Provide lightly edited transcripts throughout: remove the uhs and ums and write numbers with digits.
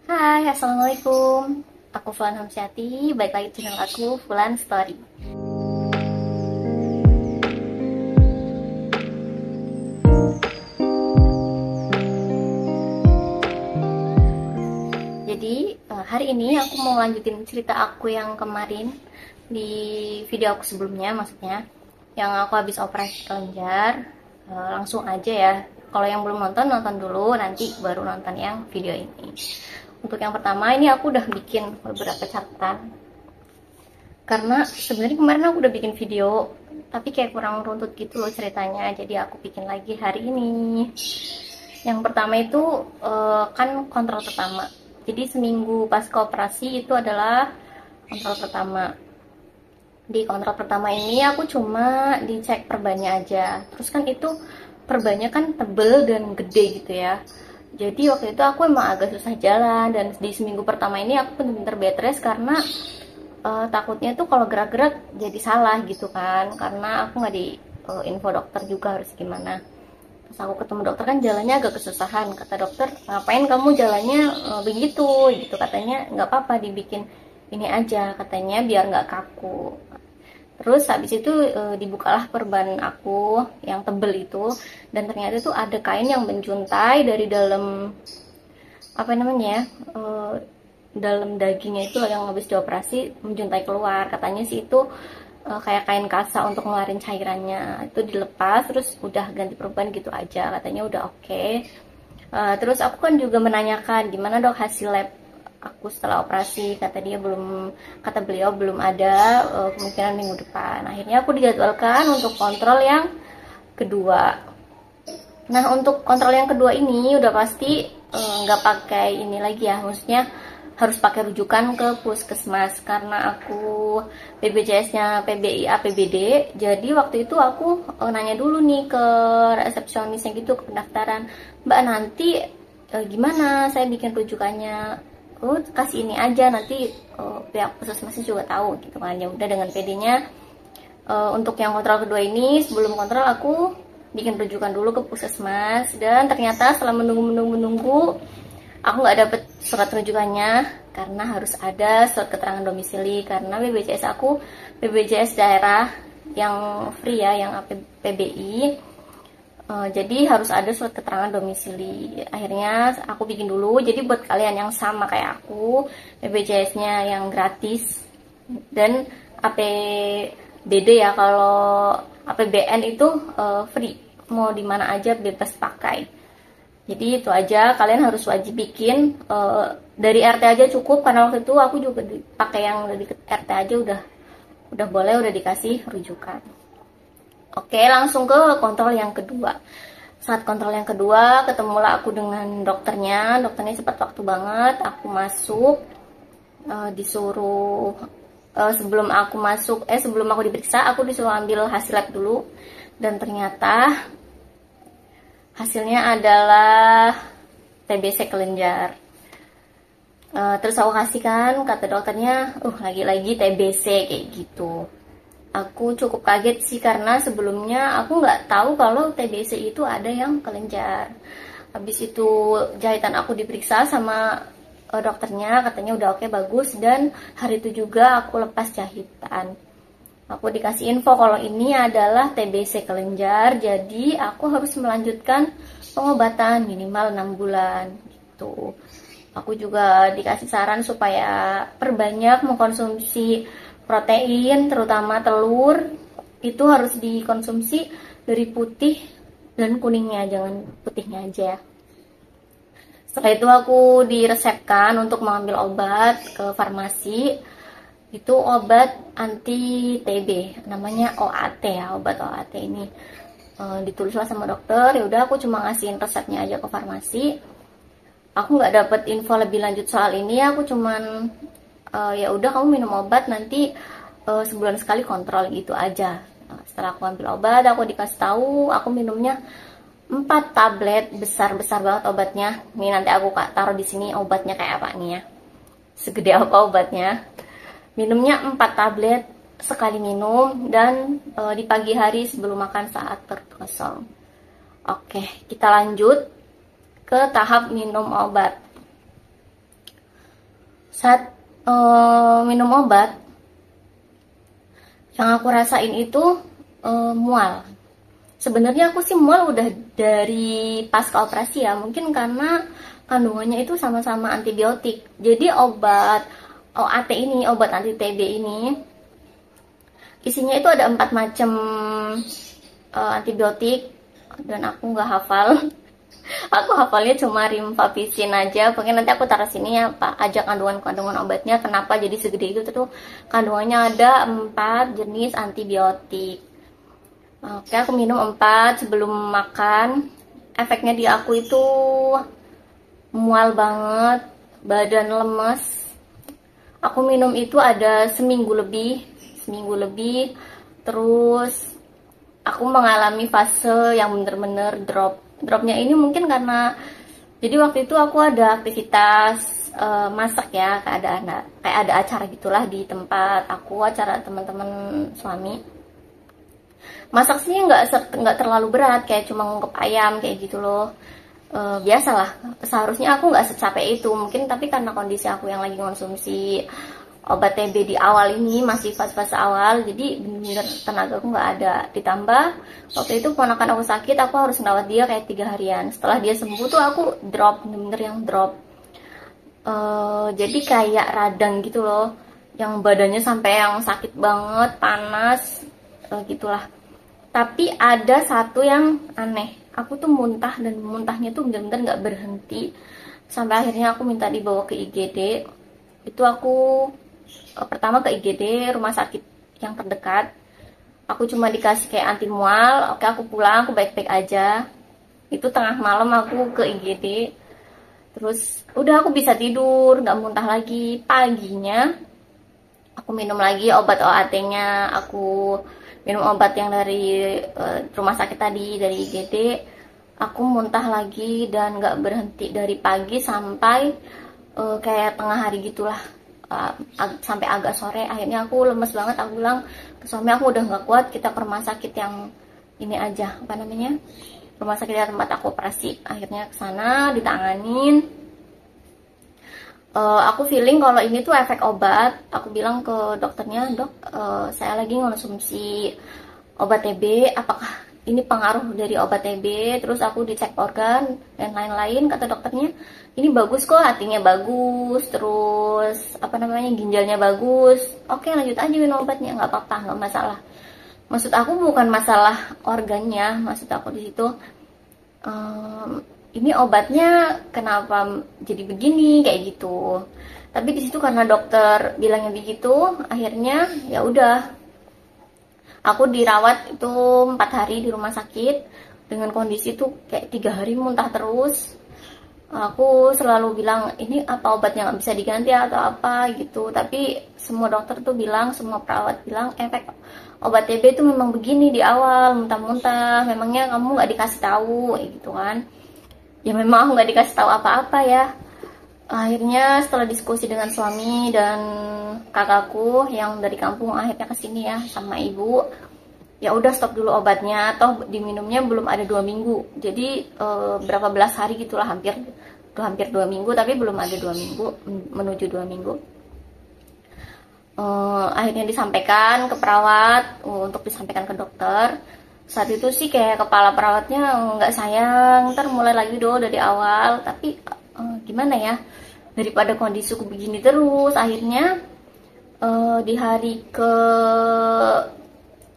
Hai, Assalamualaikum. Aku Fulan Hamsyati, balik lagi di channel aku, Fulan Story. Jadi, hari ini aku mau lanjutin cerita aku yang kemarin di video aku sebelumnya, maksudnya yang aku habis operasi kelenjar. Langsung aja ya. Kalau yang belum nonton, nonton dulu, nanti baru nonton yang video ini. Untuk yang pertama, ini aku udah bikin beberapa catatan. Karena sebenarnya kemarin aku udah bikin video, tapi kayak kurang runtut gitu loh ceritanya, jadi aku bikin lagi hari ini. Yang pertama itu kan kontrol pertama. Jadi seminggu pasca operasi itu adalah kontrol pertama. Di kontrol pertama ini aku cuma dicek perbannya aja. Terus kan itu perbannya kan tebel dan gede gitu ya. Jadi waktu itu aku emang agak susah jalan, dan di seminggu pertama ini aku bener-bener bed rest karena takutnya tuh kalau gerak-gerak jadi salah gitu kan, karena aku nggak di info dokter juga harus gimana. Pas aku ketemu dokter kan jalannya agak kesusahan, kata dokter ngapain kamu jalannya begitu gitu, katanya nggak apa-apa dibikin ini aja, katanya biar nggak kaku. Terus habis itu dibukalah perban aku yang tebel itu, dan ternyata itu ada kain yang menjuntai dari dalam apa namanya ya, dalam dagingnya itu yang habis dioperasi menjuntai keluar. Katanya sih itu kayak kain kasa untuk ngeluarin cairannya, itu dilepas terus udah ganti perban gitu aja, katanya udah oke. Terus aku kan juga menanyakan gimana dok hasil lab aku setelah operasi, kata beliau belum ada, kemungkinan minggu depan. Akhirnya aku dijadwalkan untuk kontrol yang kedua. Nah untuk kontrol yang kedua ini udah pasti nggak pakai ini lagi ya, maksudnya harus pakai rujukan ke puskesmas karena aku BPJS-nya PBI APBD. Jadi waktu itu aku nanya dulu nih ke resepsionisnya gitu, ke pendaftaran, Mbak nanti gimana saya bikin rujukannya? Oh kasih ini aja, nanti pihak puskesmasnya juga tahu gitu kan. Ya udah dengan PD-nya untuk yang kontrol kedua ini, sebelum kontrol aku bikin rujukan dulu ke puskesmas, dan ternyata setelah menunggu aku nggak dapet surat rujukannya karena harus ada surat keterangan domisili, karena BPJS aku BPJS daerah yang free ya, yang PBI. Jadi harus ada surat keterangan domisili. Akhirnya aku bikin dulu. Jadi buat kalian yang sama kayak aku, BPJS-nya yang gratis dan APBD ya, kalau APBN itu free, mau di mana aja bebas pakai. Jadi itu aja, kalian harus wajib bikin dari RT aja cukup, karena waktu itu aku juga pakai yang dari RT aja udah boleh, udah dikasih rujukan. Oke, langsung ke kontrol yang kedua. Saat kontrol yang kedua, ketemulah aku dengan dokternya. Dokternya cepat waktu banget. Aku masuk, disuruh sebelum aku diperiksa, aku disuruh ambil hasil lab dulu. Dan ternyata hasilnya adalah TBC kelenjar. Terus aku kasihkan, kata dokternya, lagi-lagi TBC kayak gitu. Aku cukup kaget sih, karena sebelumnya aku nggak tahu kalau TBC itu ada yang kelenjar. Habis itu jahitan aku diperiksa sama dokternya, katanya udah oke, bagus, dan hari itu juga aku lepas jahitan. Aku dikasih info kalau ini adalah TBC kelenjar, jadi aku harus melanjutkan pengobatan minimal 6 bulan gitu. Aku juga dikasih saran supaya perbanyak mengkonsumsi protein, terutama telur. Itu harus dikonsumsi dari putih dan kuningnya, jangan putihnya aja. Setelah itu aku diresepkan untuk mengambil obat ke farmasi. Itu obat anti TB, namanya OAT ya, obat OAT ini. Ditulislah sama dokter, ya udah aku cuma ngasihin resepnya aja ke farmasi. Aku nggak dapet info lebih lanjut soal ini, aku cuman ya udah kamu minum obat, nanti sebulan sekali kontrol gitu aja. Setelah aku ambil obat, aku dikasih tahu aku minumnya 4 tablet, besar-besar banget obatnya. Nih nanti aku taruh di sini obatnya kayak apa nih ya, segede apa obatnya. Minumnya 4 tablet sekali minum, dan di pagi hari sebelum makan saat perut kosong. Oke, kita lanjut ke tahap minum obat. Saat minum obat, yang aku rasain itu mual. Sebenarnya aku sih mual udah dari pasca operasi ya, mungkin karena kandungannya itu sama-sama antibiotik. Jadi obat OAT ini, obat anti TB ini, isinya itu ada 4 macam antibiotik, dan aku nggak hafal. Aku hafalnya cuma rifampicin aja. Pokoknya nanti aku taruh sini ya Pak, aja kandungan-kandungan obatnya, kenapa jadi segede itu tuh. Kandungannya ada 4 jenis antibiotik. Oke, aku minum 4 sebelum makan. Efeknya di aku itu mual banget, badan lemes. Aku minum itu ada seminggu lebih. Terus aku mengalami fase yang bener-bener dropnya ini mungkin karena, jadi waktu itu aku ada aktivitas masak ya, kayak ada acara gitulah di tempat aku, acara teman-teman suami. Masak sih nggak terlalu berat, kayak cuma ngungkep ayam kayak gitu loh. Biasalah, seharusnya aku nggak secapek itu mungkin, tapi karena kondisi aku yang lagi konsumsi obat TB di awal ini, masih fase-fase awal, jadi bener-bener tenaga aku nggak ada. Ditambah waktu itu ponakan aku sakit, aku harus ngerawat dia kayak 3 harian. Setelah dia sembuh tuh aku drop, bener-bener yang drop. Jadi kayak radang gitu loh, yang badannya sampai yang sakit banget, panas, gitulah. Tapi ada satu yang aneh, aku tuh muntah, dan muntahnya tuh bener-bener nggak berhenti. Sampai akhirnya aku minta dibawa ke IGD. Itu aku pertama ke IGD, rumah sakit yang terdekat. Aku cuma dikasih kayak anti mual. Oke, aku pulang, aku baik-baik aja. Itu tengah malam aku ke IGD. Terus udah aku bisa tidur, nggak muntah lagi. Paginya aku minum lagi obat OAT-nya, aku minum obat yang dari rumah sakit tadi, dari IGD. Aku muntah lagi dan nggak berhenti dari pagi sampai kayak tengah hari gitulah, sampai agak sore. Akhirnya aku lemes banget, aku bilang ke suami aku udah nggak kuat, kita ke rumah sakit yang ini aja, apa namanya, rumah sakit yang tempat aku operasi. Akhirnya ke sana ditanganin. Aku feeling kalau ini tuh efek obat. Aku bilang ke dokternya, dok, saya lagi konsumsi obat TB, apakah ini pengaruh dari obat TB? Terus aku dicek organ dan lain-lain. Kata dokternya, ini bagus kok, hatinya bagus, terus apa namanya, ginjalnya bagus. Oke, lanjut aja minum obatnya, nggak apa-apa, nggak masalah. Maksud aku bukan masalah organnya, maksud aku di situ, ini obatnya kenapa jadi begini kayak gitu. Tapi di situ karena dokter bilangnya begitu, akhirnya ya udah, aku dirawat itu 4 hari di rumah sakit dengan kondisi tuh kayak 3 hari muntah terus. Aku selalu bilang ini apa obatnya nggak bisa diganti atau apa gitu, tapi semua dokter tuh bilang, semua perawat bilang efek obat TB itu memang begini di awal, muntah-muntah, memangnya kamu nggak dikasih tahu gitu kan. Ya memang aku nggak dikasih tahu apa-apa ya. Akhirnya setelah diskusi dengan suami dan kakakku yang dari kampung akhirnya kesini ya sama ibu, ya udah stop dulu obatnya, toh diminumnya belum ada 2 minggu, jadi berapa belas hari gitulah, hampir 2 minggu, tapi belum ada 2 minggu, menuju 2 minggu. Akhirnya disampaikan ke perawat, untuk disampaikan ke dokter. Saat itu sih kayak kepala perawatnya nggak sayang, ntar mulai lagi dong dari awal. Tapi gimana ya, daripada kondisiku begini terus, akhirnya di hari ke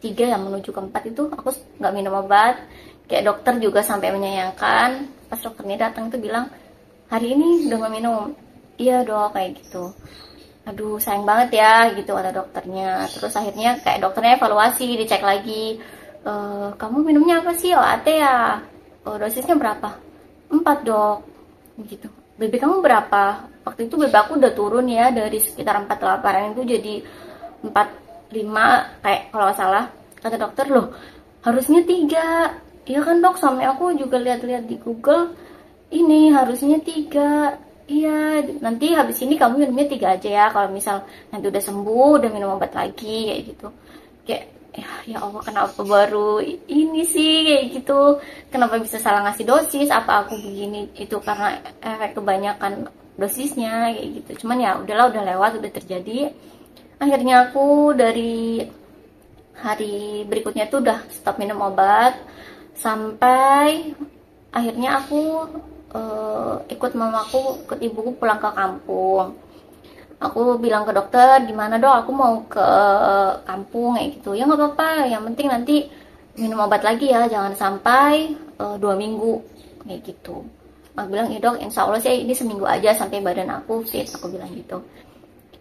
3 ya menuju ke 4 itu aku nggak minum obat. Kayak dokter juga sampai menyayangkan, pas dokternya datang tuh bilang, hari ini udah nggak minum. Iya dok, kayak gitu. Aduh sayang banget ya gitu kata dokternya. Terus akhirnya kayak dokternya evaluasi, dicek lagi, kamu minumnya apa sih, OAT ya, dosisnya berapa? 4 dok gitu. BB kamu berapa? Waktu itu BB aku udah turun ya, dari sekitar 48 itu jadi 45 kayak kalau nggak salah. Kata dokter, loh harusnya 3. Iya kan dok, suami aku juga lihat-lihat di Google, ini harusnya 3. Iya, nanti habis ini kamu minumnya 3 aja ya, kalau misal nanti udah sembuh udah minum obat lagi kayak gitu. Kayak ya Allah, kenapa baru ini sih kayak gitu, kenapa bisa salah ngasih dosis, apa aku begini itu karena efek kebanyakan dosisnya kayak gitu. Cuman ya udahlah, udah lewat, udah terjadi. Akhirnya aku dari hari berikutnya tuh udah stop minum obat, sampai akhirnya aku ikut mamaku, ikut ibuku pulang ke kampung. Aku bilang ke dokter, gimana dok, aku mau ke kampung kayak gitu. Ya nggak apa-apa, yang penting nanti minum obat lagi ya, jangan sampai 2 minggu kayak gitu. Aku bilang, iya dok, insya Allah sih ini seminggu aja sampai badan aku fit, aku bilang gitu.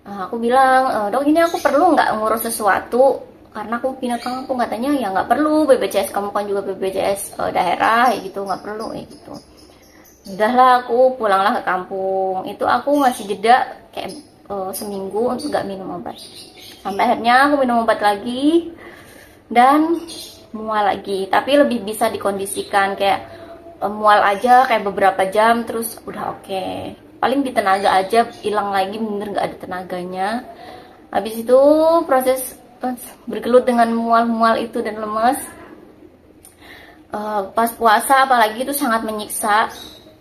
Aku bilang, dok ini aku perlu nggak ngurus sesuatu karena aku pindah ke kampung. Katanya ya nggak perlu, BPJS kamu kan juga BPJS daerah kayak gitu, nggak perlu kayak gitu. Udahlah, aku pulanglah ke kampung. Itu aku masih jeda kayak seminggu untuk nggak minum obat. Sampai akhirnya aku minum obat lagi dan mual lagi. Tapi lebih bisa dikondisikan kayak mual aja kayak beberapa jam terus udah oke. Paling di tenaga aja hilang lagi, bener nggak ada tenaganya. Habis itu proses bergelut dengan mual-mual itu dan lemas. Pas puasa apalagi itu sangat menyiksa,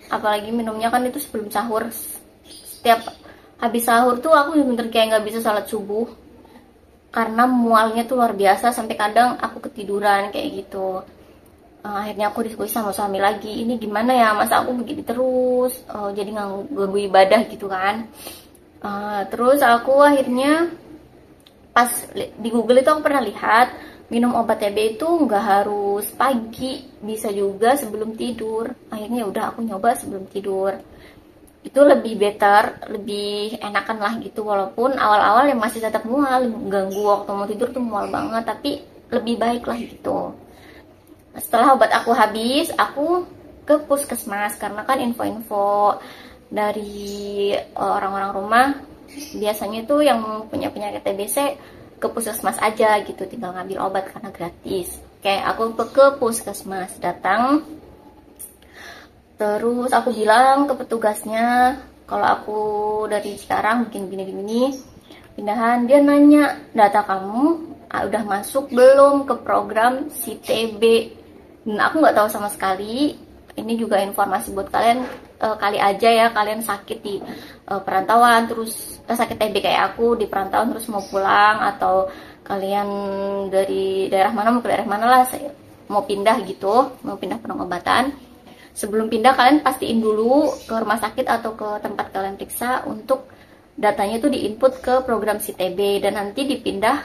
apalagi minumnya kan itu sebelum sahur. Setiap habis sahur tuh aku bener kayak nggak bisa salat subuh karena mualnya tuh luar biasa, sampai kadang aku ketiduran kayak gitu. Akhirnya aku diskusi sama suami lagi, ini gimana ya, masa aku begini terus, jadi ganggu ibadah gitu kan. Terus aku akhirnya pas di Google itu aku pernah lihat minum obat TB itu nggak harus pagi, bisa juga sebelum tidur. Akhirnya udah aku nyoba sebelum tidur, itu lebih better, lebih enakan lah gitu. Walaupun awal-awal yang masih tetap mual, ganggu waktu mau tidur tuh mual banget, tapi lebih baik lah gitu. Setelah obat aku habis, aku ke puskesmas karena kan info-info dari orang-orang rumah biasanya tuh yang punya penyakit TBC ke puskesmas aja gitu, tinggal ngambil obat karena gratis. Kayak aku ke puskesmas, datang, terus aku bilang ke petugasnya kalau aku dari sekarang bikin gini-gini pindahan. Dia nanya, data kamu udah masuk belum ke program CTB? Dan aku nggak tahu sama sekali. Ini juga informasi buat kalian, kali aja ya kalian sakit di perantauan, terus sakit TB kayak aku di perantauan terus mau pulang, atau kalian dari daerah mana mau ke daerah mana lah, mau pindah gitu, mau pindah pengobatan. Sebelum pindah kalian pastiin dulu ke rumah sakit atau ke tempat kalian periksa untuk datanya itu diinput ke program CTB, dan nanti dipindah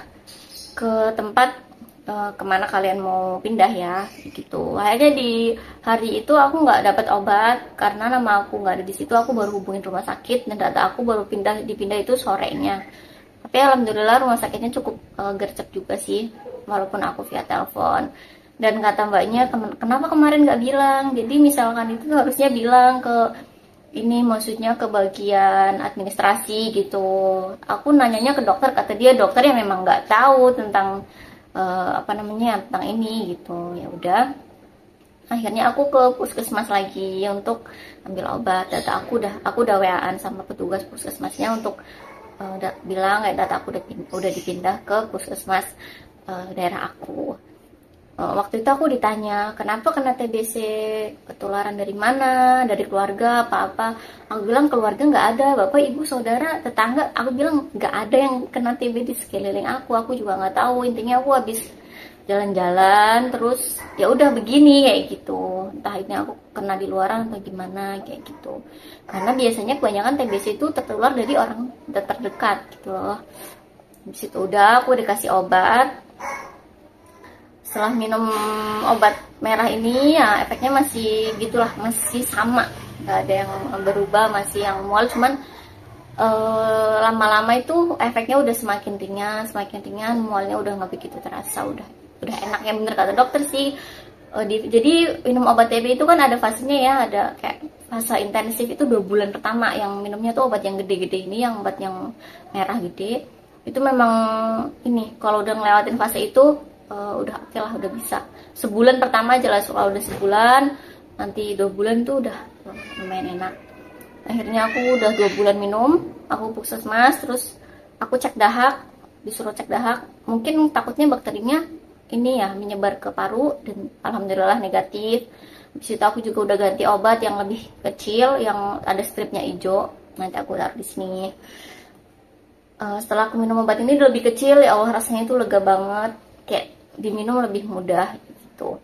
ke tempat kemana kalian mau pindah ya gitu. Akhirnya di hari itu aku nggak dapat obat karena nama aku nggak ada di situ. Aku baru hubungin rumah sakit dan data aku baru dipindah itu sorenya. Tapi alhamdulillah rumah sakitnya cukup gercep juga sih, walaupun aku via telepon. Dan kata mbaknya, kenapa kemarin nggak bilang? Jadi misalkan itu harusnya bilang ke ini, maksudnya ke bagian administrasi gitu. Aku nanyanya ke dokter, kata dia dokter yang memang nggak tahu tentang tentang ini gitu. Ya udah, akhirnya aku ke puskesmas lagi untuk ambil obat. Data aku udah WA-an sama petugas puskesmasnya untuk bilang kayak data aku udah dipindah ke puskesmas daerah aku. Waktu itu aku ditanya, kenapa kena TBC, ketularan dari mana, dari keluarga apa-apa. Aku bilang keluarga nggak ada, bapak, ibu, saudara, tetangga. Aku bilang nggak ada yang kena TB di sekeliling aku juga nggak tahu. Intinya aku habis jalan-jalan, terus ya udah begini kayak gitu. Entah ini aku kena di luaran atau gimana kayak gitu. Karena biasanya kebanyakan TBC itu tertular dari orang terdekat gitu loh. Di situ udah aku dikasih obat. Setelah minum obat merah ini ya efeknya masih gitulah, masih sama, nggak ada yang berubah, masih yang mual. Cuman lama-lama itu efeknya udah semakin ringan, mualnya udah nggak begitu terasa, udah enak. Yang bener kata dokter sih, jadi minum obat TB itu kan ada fasenya ya, ada kayak fase intensif itu 2 bulan pertama yang minumnya tuh obat yang gede-gede ini, yang obat yang merah gede itu memang ini kalau udah ngelewatin fase itu udah oke lah, udah bisa. Sebulan pertama aja lah, soal udah sebulan, nanti 2 bulan tuh udah lumayan enak. Akhirnya aku udah 2 bulan minum, aku puskesmas, terus aku cek dahak, disuruh cek dahak. Mungkin takutnya bakterinya ini ya menyebar ke paru, dan alhamdulillah negatif. Habis itu aku juga udah ganti obat yang lebih kecil, yang ada stripnya hijau. Nanti aku taruh di sini. Setelah aku minum obat ini lebih kecil, ya Allah rasanya itu lega banget, kayak diminum lebih mudah gitu.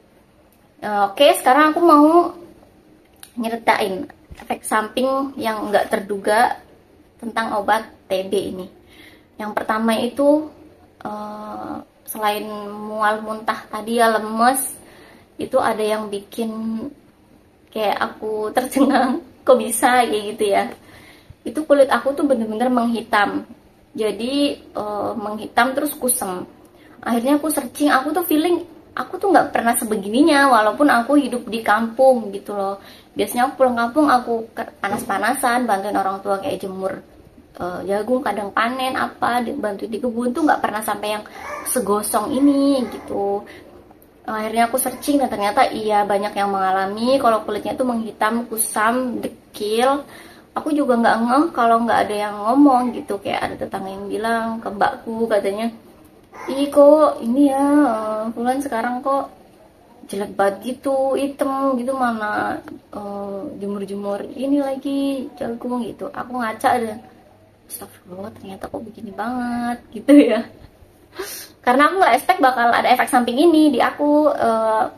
Oke, sekarang aku mau nyeritain efek samping yang nggak terduga tentang obat TB ini. Yang pertama itu selain mual muntah tadi ya, lemes, itu ada yang bikin kayak aku tercengang, kok bisa kayak gitu ya. Itu kulit aku tuh bener-bener menghitam, jadi menghitam terus kusem. Akhirnya aku searching, aku tuh feeling aku tuh nggak pernah sebegininya walaupun aku hidup di kampung gitu loh. Biasanya aku pulang kampung aku panas-panasan bantuin orang tua kayak jemur jagung, kadang panen apa, bantu di kebun, tuh nggak pernah sampai yang segosong ini gitu. Akhirnya aku searching dan ternyata iya banyak yang mengalami kalau kulitnya tuh menghitam, kusam, dekil. Aku juga nggak ngeh kalau nggak ada yang ngomong gitu, kayak ada tetangga yang bilang ke mbakku, katanya, ih kok ini ya Fulan sekarang kok jelek banget gitu, hitam gitu, mana jemur-jemur ini lagi jagung gitu. Aku ngaca dan astagfirullah, ternyata kok begini banget gitu ya. Karena aku nggak expect bakal ada efek samping ini di aku.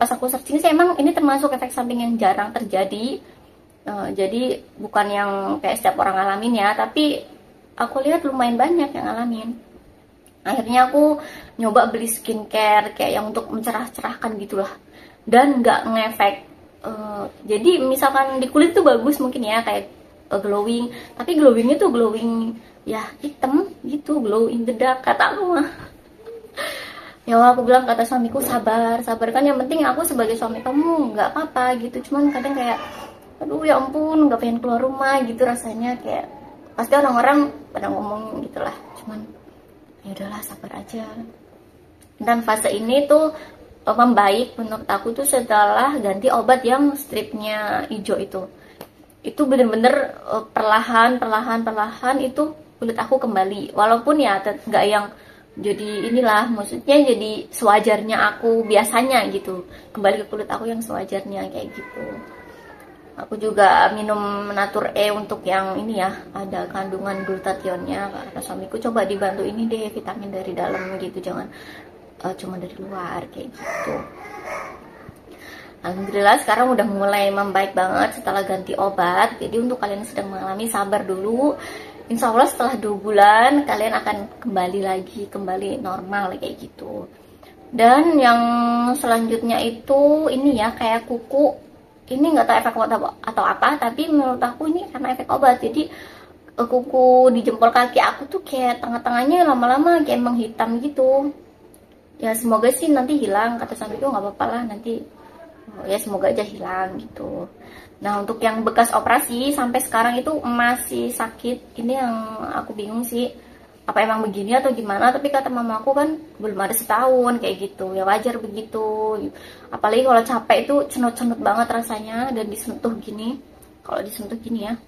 Pas aku searching sih emang ini termasuk efek samping yang jarang terjadi. Jadi bukan yang kayak setiap orang ngalamin ya, tapi aku lihat lumayan banyak yang ngalamin. Akhirnya aku nyoba beli skincare kayak yang untuk mencerah-cerahkan gitulah, dan nggak ngefek. Jadi misalkan di kulit tuh bagus mungkin ya, kayak glowing, tapi glowingnya tuh glowing ya hitam gitu, glow in the dark kata aku mah. Ya aku bilang kata suamiku, sabar sabar kan, yang penting aku sebagai suami kamu nggak apa-apa gitu. Cuman kadang kayak aduh ya ampun, nggak pengen keluar rumah gitu rasanya, kayak pasti orang-orang pada ngomong gitulah. Cuman ya udahlah, sabar aja. Dan fase ini tuh membaik menurut aku tuh setelah ganti obat yang stripnya hijau itu bener-bener perlahan itu kulit aku kembali, walaupun ya nggak yang jadi inilah, maksudnya jadi sewajarnya aku biasanya gitu, kembali ke kulit aku yang sewajarnya kayak gitu. Aku juga minum Natur E untuk yang ini ya, ada kandungan glutathionnya. Kata suamiku, coba dibantu ini deh, vitamin dari dalam gitu, jangan cuma dari luar kayak gitu. Alhamdulillah sekarang udah mulai membaik banget setelah ganti obat. Jadi untuk kalian yang sedang mengalami, sabar dulu. Insya Allah setelah 2 bulan kalian akan kembali normal kayak gitu. Dan yang selanjutnya itu ini ya, kayak kuku. Ini nggak tahu efek atau apa, tapi menurut aku ini karena efek obat. Jadi kuku di jempol kaki aku tuh kayak tengah-tengahnya lama-lama kayak menghitam gitu. Ya semoga sih nanti hilang, kata suamiku, nggak apa-apa lah nanti, ya semoga aja hilang gitu. Nah untuk yang bekas operasi sampai sekarang itu masih sakit, ini yang aku bingung sih, apa emang begini atau gimana. Tapi kata mama aku kan belum ada setahun kayak gitu, ya wajar begitu. Apalagi kalau capek itu cenut-cenut banget rasanya, dan disentuh gini, kalau disentuh gini ya,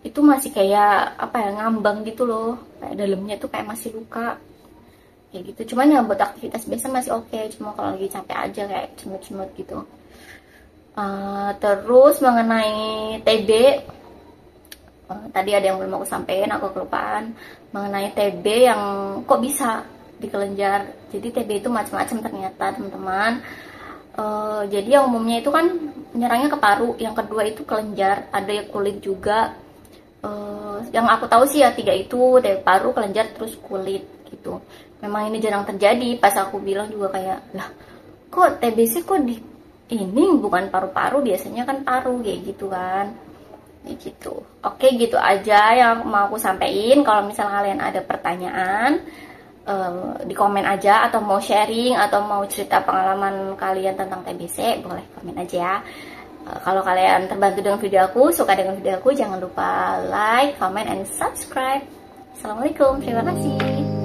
itu masih kayak apa ya, ngambang gitu loh, kayak dalamnya tuh kayak masih luka kayak gitu. Cuman ya buat aktivitas biasa masih oke, cuma kalau lagi capek aja kayak cenut-cenut gitu. Terus mengenai TB, tadi ada yang belum aku sampaikan, aku kelupaan mengenai TB yang kok bisa di kelenjar. Jadi TB itu macam-macam ternyata teman-teman. Jadi yang umumnya itu kan menyerangnya ke paru, yang kedua itu kelenjar, ada yang kulit juga. Yang aku tahu sih ya 3 itu, dari paru, kelenjar, terus kulit gitu. Memang ini jarang terjadi. Pas aku bilang juga kayak, lah kok TBC kok di ini bukan paru-paru, biasanya kan paru kayak gitu kan. Kayak gitu. Oke, gitu aja yang mau aku sampaikan. Kalau misalnya kalian ada pertanyaan, di komen aja, atau mau sharing atau mau cerita pengalaman kalian tentang TBC, boleh komen aja ya. Kalau kalian terbantu dengan video aku, suka dengan video aku, jangan lupa like, comment, and subscribe. Assalamualaikum, terima kasih.